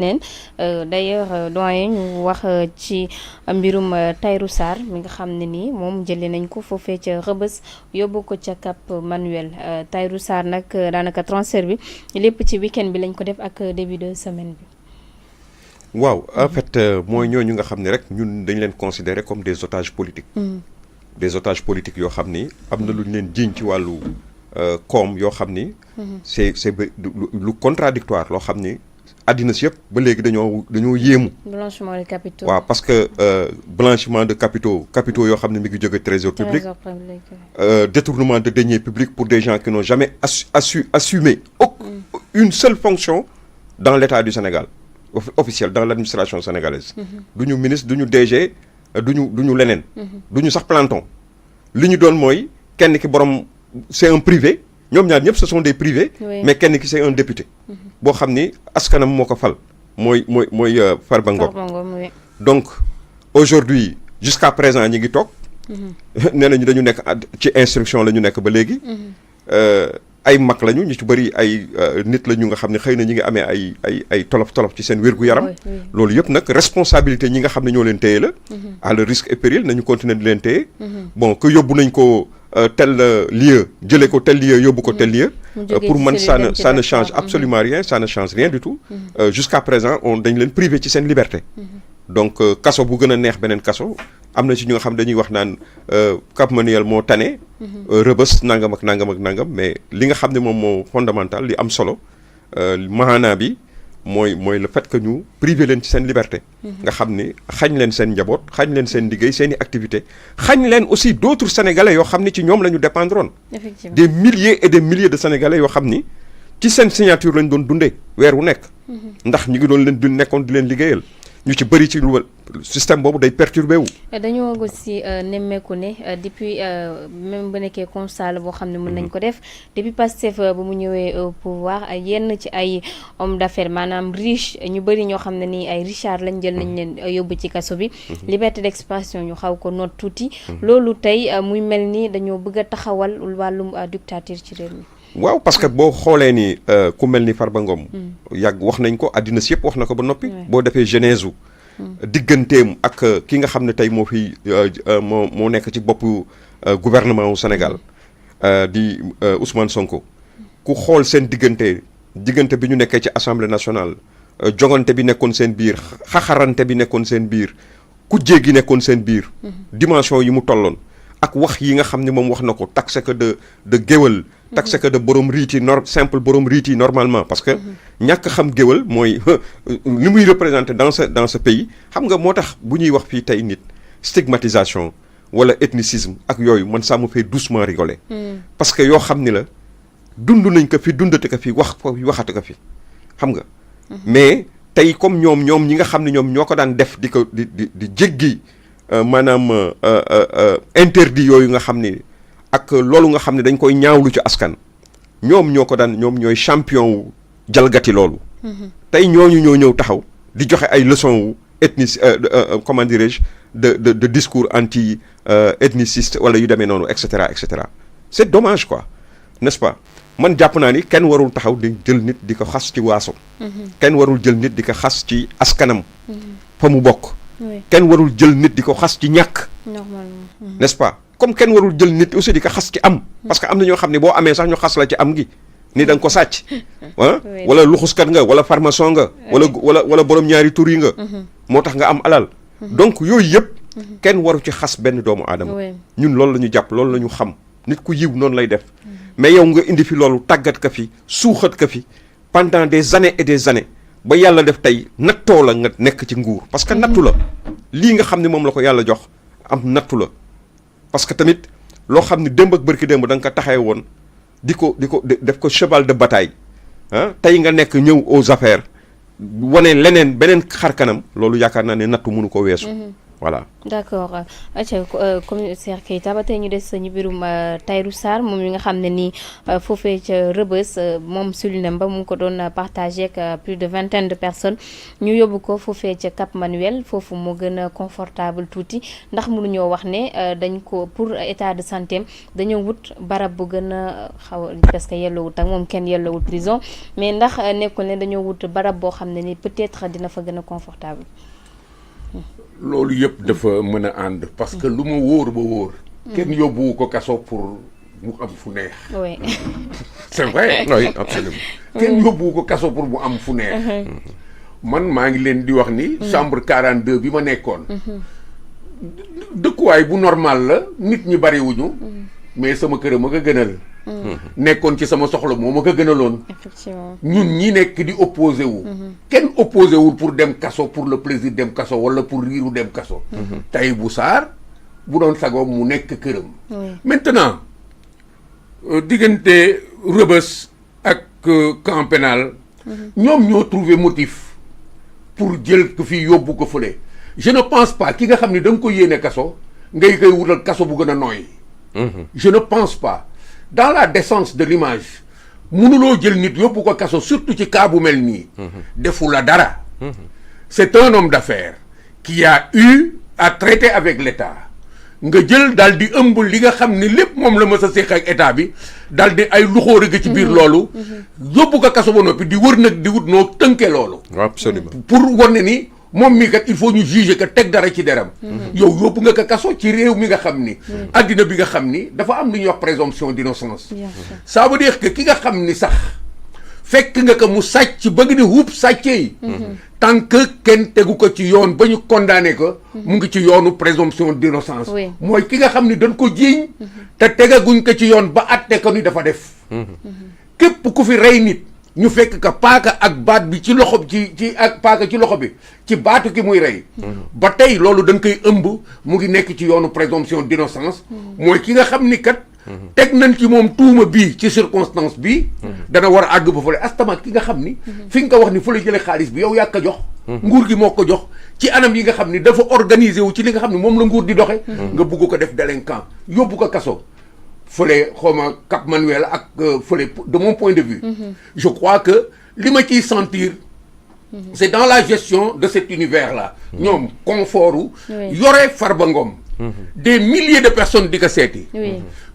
neen d'ailleurs doyen ñu wax ci mbirum Tahirou Sarr mi nga xam ne nii moom jëlee nañ ko foofee ca Rebeuss yóbbu ko ca Cap Manuel Tahirou Sarr nag daanaka transfert bi lépp ci week-end bi lañ ko def ak début de semaine bi. waaw en fait mooy ñooñu nga xam ne rek ñun dañ leen considérer comme des otages politiques. Des otages politiques yoo xam ni am na lu ñu leen jiiñ ci wàllu koom yoo xam ni. c'est lu contradictoire loo xam ni. àddina si yëpp ba léegi dañoo yéemu. blanchiment de capitaux. waaw parce que blanchiment de capitaux yoo xam ne mi ngi jóge trésor public. Détournement de deniers publics pour des gens qui n'ont jamais assumé une seule fonction dans l'État du Sénégal officiel dans l'administration sénégalaise. du ñu ministre du ñu DG du ñu leneen. du ñu sax planton. li ñu doon mooy kenn ki borom c'est un privé. ñoom ñaar ñëpp ce sont des privés. Oui. Mais kenn ki c'est un député. boo xam ni askanam moo ko fal. mooy Farba Ngom. Oui. Donc aujourd'hui jusqu'à présent ñi ngi toog. nee nañu dañu nekk ci instruction la ñu nekk ba léegi. ay mag lañu ñu ci bëri ay nit la ñu nga xam ne xëy na ñi ngi amee ay tolof ci seen wér-gu-yaram. loolu yëpp nag responsabilité ñi nga xam ne ñoo leen téye la. à le risque et péril nañu continuer di leen téye. bon que yóbbu nañ ko. Tel lieu jëlee ko tel lieu yóbbu ko tel lieu pour man ça ne change absolument rien ça ne change rien du tout jusqu'à présent dañ leen privé ci seen liberté donc kaso bu gën a neex beneen kaso am na ci ñu nga xam dañuy wax naan Cap Manuel moo tane Rebeuss nangam ak nangam mais li nga xam ne moom moo fondamental li am solo maanaa bi mooy le fait que ñu privé leen ci seen liberté nga xam ni xañ leen seen njaboot xañ leen seen liggéey seen i activité xañ leen aussi d'autres sénégalais yoo xam ni ci ñoom la ñu dépendroon des milliers et des milliers de sénégalais yoo xam ni ci seen signature lañ doon dundee weer wu nekk ndax ñu ngi doon leen nekkoon di leen liggéeyal ñu ci bëri ci lu système boobu day perturbé wu. dañoo aussi nemmeeku ne depuis même bu nekkee constat boo xam ne mën nañ ko def depuis Pastef bu mu ñëwee au pouvoir yenn ci ay homme d'affaires maanaam riche ñu bëri ñoo xam ne nii ay Richard lañ jël nañ leen yóbbu ci kaso bi. liberté d'expression ñu xaw ko noot tuuti. loolu tey muy mel ni dañoo bëgg a taxawal wàllum dictature ci réew mi. waaw parce que boo xoolee ni ku mel ni Farba Ngom yàgg wax nañ ko àddina si yëpp wax na ko ba noppi. boo defee genèse digganteem ak ki nga xam ne tey moo fi moo nekk ci boppu gouvernement wu Sénégal di Ousmane Sonko ku xool seen diggante bi ñu nekkee ci assemblée nationale jogante bi nekkoon seen biir xaxarante bi nekkoon seen biir kujjee gi nekkoon seen biir dimension yi mu tolloon ak wax yi nga xam ne moom wax na ko taxe que de géwël taxe que de borom riiti simple borom riiti normalement parce que ñàkk xam géwël mooy li muy représenter dans ce pays xam nga moo tax bu ñuy wax fii tey nit stigmatisation wala ethnicisme ak yooyu man ça me fait doucement rigoler parce que yoo xam ni la dund nañ ko fi dundate ko fi waxate ko fi xam nga mais tey comme ñoom ñi nga xam ne ñoom ñoo ko daan def di ko di jéggi maanaam interdit yooyu nga xam ni ak loolu nga xam ne dañ koy ñaawlu ci askan ñoom ñooy champion wu jalgati loolu tey ñooñu ñoo ñëw taxaw di joxe ay leçons wu comment dirais-je de discours anti ethniciste wala yu demee noonu et cetera c'est dommage quoi n'est-ce pas man jàpp naa ni kenn warul taxaw di jël nit di ko xas ci waaso kenn warul jël nit di ko xas ci askanam fa mu bokk kenn warul jël nit di ko xas ci ñàkk n'est-ce pas comme kenn warul jël nit aussi di ko xas ci am parce que am na ñoo xam ne boo amee sax ñu xas la ci am gi ni da nga ko sàcc wala luxuskat nga wala farmason nga wala borom ñaari tur yi nga moo tax nga am alal donc yooyu yëpp kenn waru ci xas benn doomu aadama ñun loolu la ñu jàpp loolu la ñu xam nit ku yiw noonu lay def mais yow nga indi fi loolu tàggat ka fi suuxat ka fi pendant des années et des années ba yàlla def tey nattoo la nga nekk ci nguur parce que nattu la lii nga xam ne moom la ko yàlla jox am nattu la parce que tamit loo xam ne démb ak bërki démb da nga ko taxee woon di ko def ko cheval de bataille tey nga nekk ñëw aux affaires wane leneen beneen xar kanam loolu yaakaar naa ne nattu mënu ko weesu voilà. d'accord commissaire Keita ba tey ñu des ñu birum Tahirou Sarr moom mi nga xam ne nii foofee ca Rebeuss moom souliné ba mu ngi ko doon partagé ak plus de 20 de personnes ñu yóbbu ko foofee ca Cap Manuel foofu moo gën a confortable tuuti ndax mënuñoo wax ne dañ ko pour état de santé dañoo wut barab bu gën a xaw parce que yelloowut ak moom kenn yelloowul prison mais ndax nekkul ne dañoo wut barab boo xam ne ni peut-être dina fa gën a confortable. loolu yëpp dafa mën a ànd parce que lu ma wóor ba wóor. kenn yóbbuwu ko kaso pour mu am fu neex. oui c'est vrai. oui absolument. kenn yóbbuwu ko kaso pour mu am fu neex. man maa ngi leen di wax ni. chambre 42 bi ma nekkoon. dëkkuwaay bu normal la nit ñi bariwuñu. mais sama kër ma ko gënal. nekkoon ci sama soxla moo ma ko gënaloon. effectivement ñun ñi nekk di opposé wu. kenn opposé wul pour dem kaso pour le plaisir dem kaso wala pour riiru dem kaso. Tahirou Sarr bu doon sagoom mu nekk këram. maintenant diggante Rebeuss ak camp pénal. ñoom ñoo trouvé motif pour jël ko fii yóbbu ko fële. je ne pense pas ki nga xam ne da nga ko yéene kaso ngay koy wutal kaso bu gën a nooy. je ne pense pas. dans la décence de l'image mënuloo jël nit yóbbu ko kaso surtout ci cas bu mel nii. defu la dara. c'est un homme d'affaires qui a eu à traiter avec l'État nga jël daal di ëmb li nga xam ni lépp moom la mës a séq ak état bi daal di ay luxóor ga ci biir loolu. yóbbu ko kaso ba noppi di wër nag di wut noo tënkee loolu. absolument pour wane ni moom mii kat il faut ñu juger que teg dara ci deram. yow yóbbu nga ko kaso ci réew mi nga xam ni. addina bi nga xam ni dafa am lu ñuy wax présomption d'innocence. ça veut dire que ki nga xam ni sax fekk nga ko mu sàcc bëgg ni wuub sàccee. tant que kenn tegu ko ci yoon ba ñu condamné ko. mu ngi ci yoonu présomption d'innocence. mooy ki nga xam ni dañ ko jiiñ. te tegaguñ ko ci yoon ba atte ko ni dafa def. képp ku fi rey nit. ñu fekk ka paaka ak baat bi ci loxo ci ak paaka ci loxo bi ci baatu ki muy rey. ba tey loolu dañ koy ëmb mu ngi nekk ci yoonu présomption d'innocence. mooy ki nga xam ni kat. teg nañ ci moom tuuma bii ci circonstance bii. dana war a àgg ba fële astama ki nga xam ni. fi nga ko wax ni fa la jëlee xaalis bi yow yaa ko jox. nguur gi moo ko jox ci anam yi nga xam ni dafa organiser wu ci li nga xam ni moom la nguur di doxe nga bugg ko def délinquant yóbbu ko kaso. fële xawma Cap Manuel ak fële de mon point de vue. je crois que li ma ciy sentir. c'est dans la gestion de cet univers là. ñoom confort u yore Farba Ngom. des milliers de personnes di ko seeti.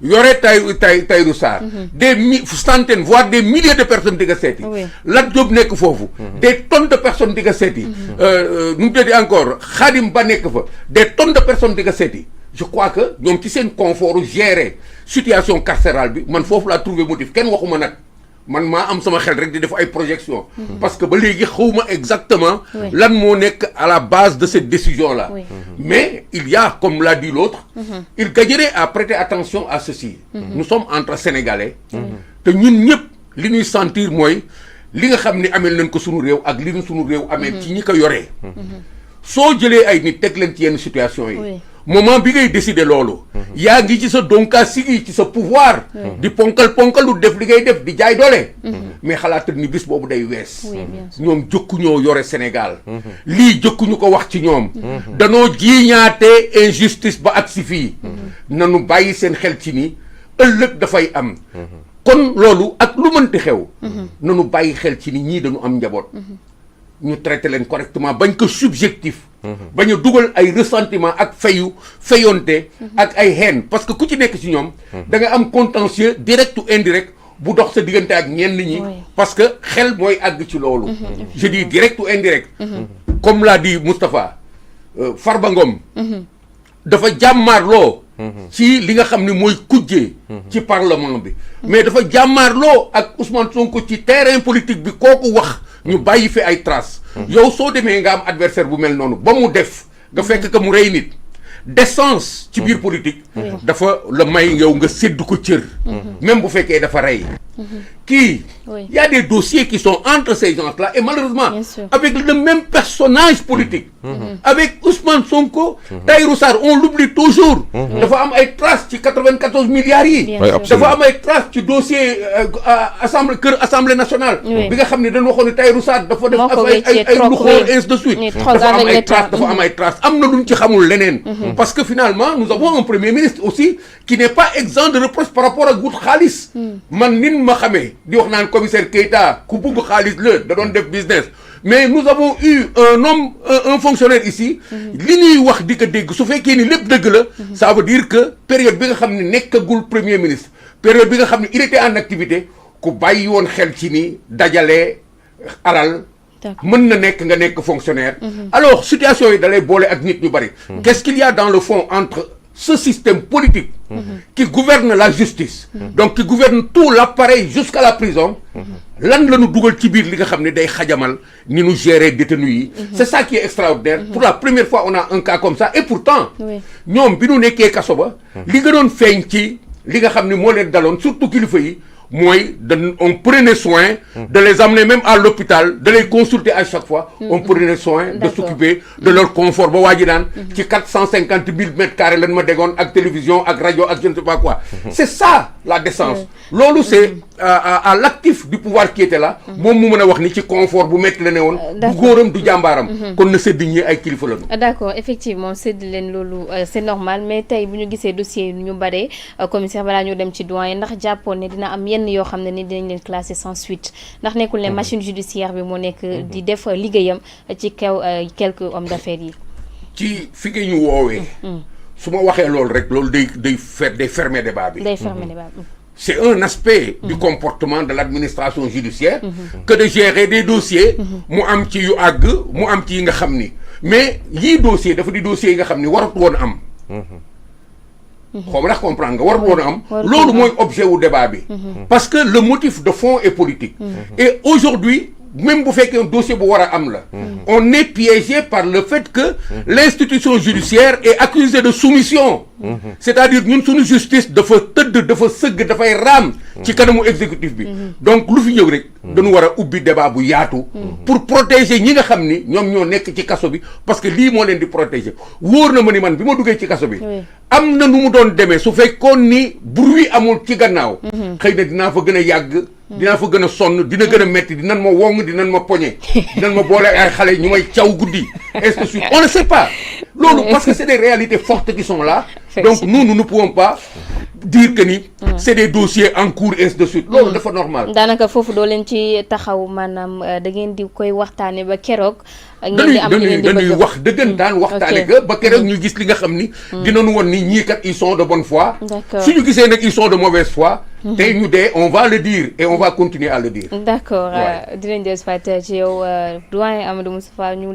yore Tahirou Sarr. des centaines voire des milliers de personnes di ko seeti. Lat Diop nekk foofu. des tonnes de personnes di ko seeti. nu mu tuddati encore Khadim Ba nekk fa des tonnes de personnes di ko seeti. je crois que ñoom ci seen confort gérer situation carcérale bi man foofu laa trouver motif kenn waxuma nag man maa am sama xel rek di def ay projection parce que ba léegi xawma exactement lan moo nekk à la base de cette décision là mais il y a comme l'a dit l'autre il gagnerait à prêter attention à ceci nous sommes entre Sénégalais te ñun ñëpp li ñuy sentir mooy li nga xam ni amel nañ ko sunu réew ak li ñu sunu réew amee ci ñi ko yoree soo jëlee ay nit teg leen ci yenn situation yi moment bi ngay décider loolu yaa ngi ci sa donkaa sigi ci sa pouvoir di ponkal lu def li ngay def di jaay doole mais xalaatal ni bis boobu day wees ñoom jëkkuñoo yore Sénégal lii jëkkuñu ko wax ci ñoom danoo jiiñaate injustice ba agsi fii nanu bàyyi seen xel ci ni ëllëg dafay am kon loolu ak lu mënti xew nanu bàyyi xel ci ni ñii dañu am njaboot ñu traité leen correctement bañ ko subjectif bañ a dugal ay ressentiment ak fayonte ak ay haine parce que ku ci nekk ci ñoom da nga am contentieux direct ou indirect bu dox sa diggante ak ñenn ñi parce que xel mooy àgg ci loolu je dis direct ou indirect comme l'a dit Moustapha Farba Ngom dafa jàmmaarloo ci li nga xam ne mooy kujjee ci parlement bi mais dafa jàmmaarloo ak Ousmane Sonko ci terrain politique bi kooku wax ñu bàyyi fi ay traces yow soo demee nga am adversaire bu mel noonu ba mu def nga fekk que mu rey nit décence ci biir politique dafa la may yow nga séddu ko cër même bu fekkee dafa rey il Oui. y a des dossiers qui sont entre ces gens-là et malheureusement Bien sûr. avec le même personnage politique avec Ousmane Sonko Tahirou Sarr on l'oublie toujours dafa am ay traces ci 94 milliards yi Bien Oui, sûr. absolument. dafa am ay traces ci dossier assemblée nationale Oui. bi nga xam ne dañu waxoon ne Tahirou Sarr dafa def Moo ko ay wéccee ay trop, lu xool oui. ainsi de suite Oui, trop dafa am avec ay l'État. traces dafa am ay traces am na luñ ci xamul leneen parce que finalement nous avons un premier ministre aussi qui n'est pas exempt de reproche par rapport ak wut xaalis man nin ma xamee di wax naan commissaire Keita ku bugg xaalis la da doon def business mais nous avons eu un homme un fonctionnaire ici li ñuy wax di ko dégg su fekkee ni lépp dëgg la ça veut dire que période bi nga xam ne nekkagul premier ministre période bi nga xam ne il était en activité ku bàyyi woon xel ci ni dajale alal D'accord. mën na nekk nga nekk fonctionnaire alors situation yi dalay boole ak nit ñu bari qu'est-ce qu'il y a dans le fond entre ce système politique qui gouverne la justice donc qui gouverne tout l'appareil jusqu'à la prison lan la ñu dugal ci biir li nga xam ne day xajamal ni ñu gérer détenus yi c'est ça qui est extraordinaire pour la première fois on a un cas comme ça et pourtant Oui. ñoom bi ñu nekkee kaso ba li nga doon feeñ ci li nga xam ne moo leen daloon surtout kilifa yi mooy on prenait soin de les amener même à l'hôpital de les consulter à chaque fois on prenait soin de D'accord. s'occuper de leur confort ba waa ji daan ci 450 000 mètres carrés lañ ma déggoon ak télévision ak rajo ak je ne sais pas quoi c'est ça la décence loolu c'est à l'actif du pouvoir qui était là moom mu mën a wax ni ci confort bu métti la ne woon du D'accord. góoram du jàmbaaram kon na sedd ñi ay kilifa lañu D'accord effectivement c'est leen loolu c'est normal mais tey bu ñu gisee dossier ñu bare commissaire balaa ñu dem ci doyen ndax jàppoon ne dina am yenn yoo xam ne ni dinañ leen classer sans suite ndax nekkul ne machine judiciaire bi moo nekk di def liggéeyam ci kaw quelques hommes d'affaires yi. ci fi nga ñu woowee su ma waxee loolu rek loolu day fermer débat bi day fermer débat. c'est un aspect du comportement de l'administration judiciaire que de gérer des dossiers mu am ci yu àgg mu am ci yi nga xam ni mais yii dossier dafa di dossiers yi nga xam ni warut woon am xaw ma ndax comprendre nga warut woon am loolu mooy objet wu débat bi parce que le motif de fond est politique et aujourd'hui même bu fekkee un dossier bu war a am la on est piégé par le fait que l'institution judiciaire est accusée de soumission c'est-à-dire ñun suñu justice dafa tëdd dafa sëgg dafay raam ci kanamu exécutif bi donc lu fi ñëw rek dañu war a ubbi débat bu yaatu pour protéger ñi nga xam ni ñoom ñoo nekk ci kaso bi parce que lii moo leen di protéger wóor na ma ni man bi ma duggee ci kaso bi am na nu mu doon demee su fekkoon ni bruit amul ci gannaaw xëy na dinaa fa gën a yàgg dinaa fa gën a sonn dina gën a metti dinañ ma wong dinañ ma poñe dinañ ma boole ay xale ñu may caw guddi ainsi de suite on ne sait pas loolu parce que c'est des réalités fortes qui sont là donc nous ne pouvons pas dire que ni c'est des dossiers en cours ainsi de suite loolu dafa normal daanaka foofu doo leen ci taxaw maanaam da ngeen di koy waxtaane ba keroog ngeen di am li ngeen di bëgg dañuy wax dëggantaan waxtaane que ba keroog ñu gis li nga xam ni dinañu woon ni ñii kat ils sont de bonne foi suñu gisee nag ils sont de mauvaise foi tey ñu dee on va le dire et on va continuer à le dire d'accord dinañ des ci yow doyen Amadou Moustapha ñu